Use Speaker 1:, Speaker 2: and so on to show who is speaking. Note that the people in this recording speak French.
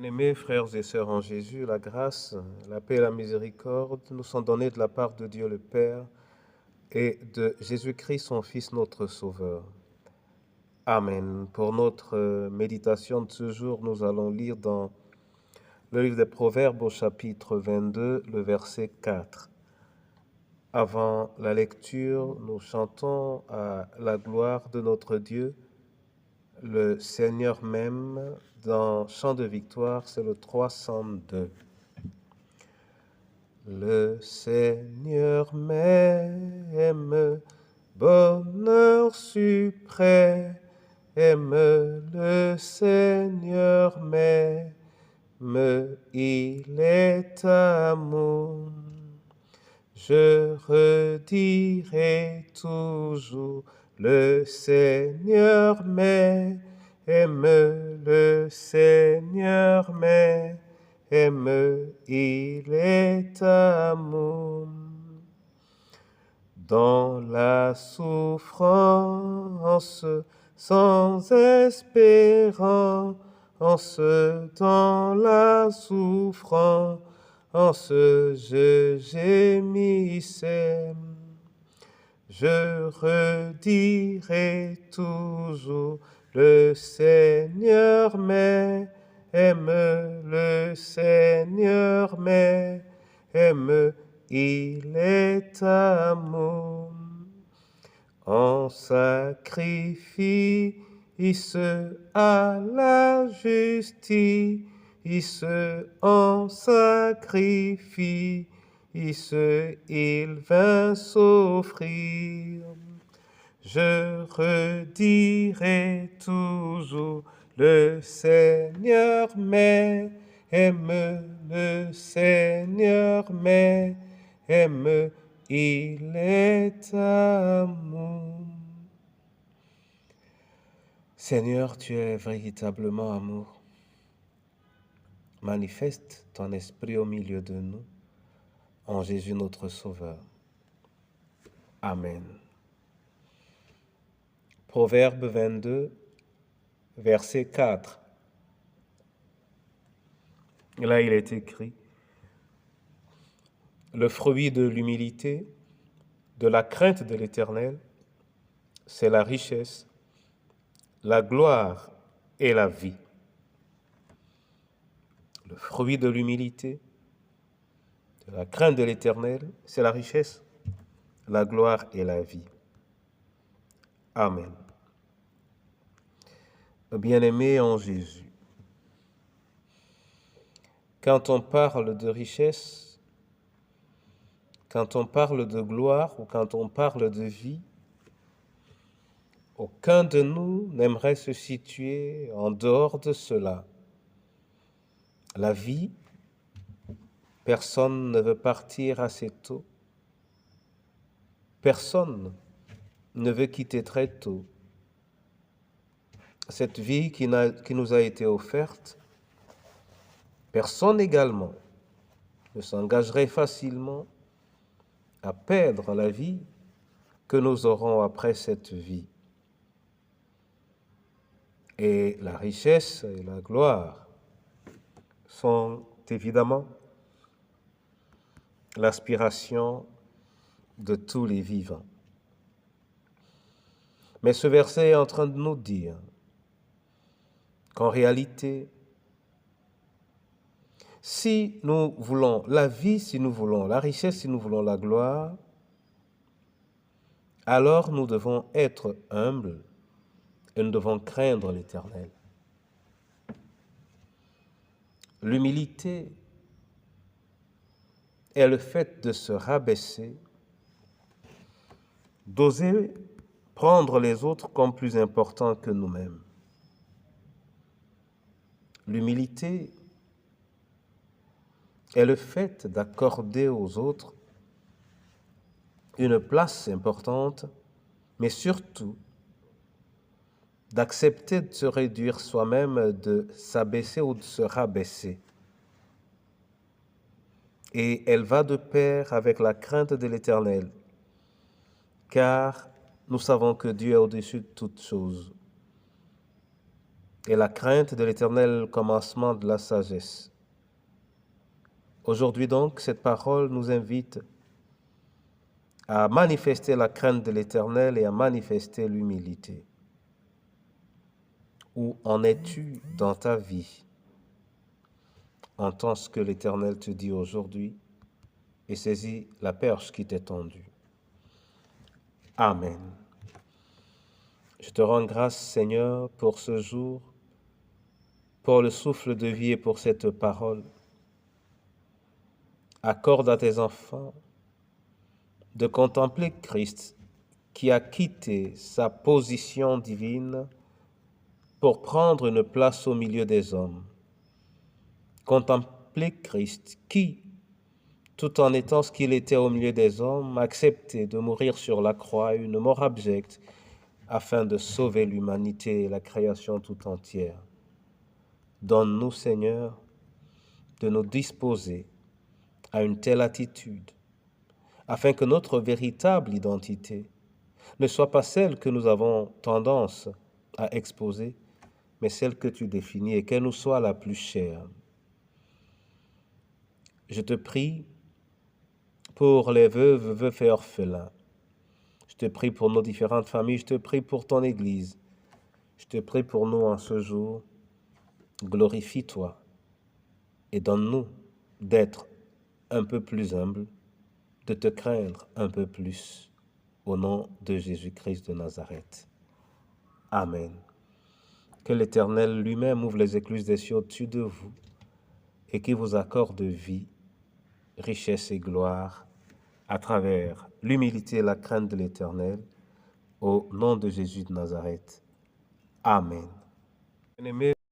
Speaker 1: Bien-aimés frères et sœurs en Jésus, la grâce, la paix et la miséricorde nous sont données de la part de Dieu le Père et de Jésus-Christ, son Fils, notre Sauveur. Amen. Pour notre méditation de ce jour, nous allons lire dans le livre des Proverbes au chapitre 22, le verset 4. Avant la lecture, nous chantons à la gloire de notre Dieu, le Seigneur même, dans Chant de victoire, c'est le 302. Le Seigneur m'aime, bonheur suprême, le Seigneur m'aime, il est amour. Je redirai toujours, le Seigneur m'aime, le Seigneur m'aime, il est amour. Dans la souffrance, sans espérance, dans la souffrance, je gémissais. Je redirai toujours, le Seigneur m'aime, le Seigneur m'aime, il est amour. En sacrifice à la justice, en sacrifice, il vint s'offrir. Je redirai toujours, le Seigneur m'aime, le Seigneur m'aime, il est amour. Seigneur, tu es véritablement amour. Manifeste ton esprit au milieu de nous, en Jésus notre Sauveur. Amen. Proverbe 22, verset 4. Là, il est écrit: le fruit de l'humilité, de la crainte de l'Éternel, c'est la richesse, la gloire et la vie. Le fruit de l'humilité, de la crainte de l'Éternel, c'est la richesse, la gloire et la vie. Amen. Bien-aimés en Jésus, quand on parle de richesse, quand on parle de gloire ou quand on parle de vie, aucun de nous n'aimerait se situer en dehors de cela. La vie, personne ne veut partir assez tôt. Personne ne veut quitter très tôt. Cette vie qui nous a été offerte, personne également ne s'engagerait facilement à perdre la vie que nous aurons après cette vie. Et la richesse et la gloire sont évidemment l'aspiration de tous les vivants. Mais ce verset est en train de nous dire qu'en réalité, si nous voulons la vie, si nous voulons la richesse, si nous voulons la gloire, alors nous devons être humbles et nous devons craindre l'Éternel. L'humilité est le fait de se rabaisser, d'oser prendre les autres comme plus importants que nous-mêmes. L'humilité est le fait d'accorder aux autres une place importante, mais surtout d'accepter de se réduire soi-même, de s'abaisser ou de se rabaisser. Et elle va de pair avec la crainte de l'Éternel, car nous savons que Dieu est au-dessus de toutes choses. et la crainte de l'Éternel, commencement de la sagesse. Aujourd'hui donc, cette parole nous invite à manifester la crainte de l'Éternel et à manifester l'humilité. Où en es-tu dans ta vie? Entends ce que l'Éternel te dit aujourd'hui et saisis la perche qui t'est tendue. Amen. Je te rends grâce, Seigneur, pour ce jour, pour le souffle de vie et pour cette parole. Accorde à tes enfants de contempler Christ qui a quitté sa position divine pour prendre une place au milieu des hommes. Contempler Christ qui, tout en étant ce qu'il était au milieu des hommes, a accepté de mourir sur la croix, une mort abjecte, afin de sauver l'humanité et la création tout entière. Donne-nous, Seigneur, de nous disposer à une telle attitude, afin que notre véritable identité ne soit pas celle que nous avons tendance à exposer, mais celle que tu définis et qu'elle nous soit la plus chère. Je te prie pour les veuves, veufs et orphelins. Je te prie pour nos différentes familles, je te prie pour ton Église. Je te prie pour nous en ce jour. Glorifie-toi et donne-nous d'être un peu plus humbles, de te craindre un peu plus, au nom de Jésus-Christ de Nazareth. Amen. Que l'Éternel lui-même ouvre les écluses des cieux au-dessus de vous et qu'il vous accorde vie, richesse et gloire à travers l'humilité et la crainte de l'Éternel, au nom de Jésus de Nazareth. Amen. Bien-aimés,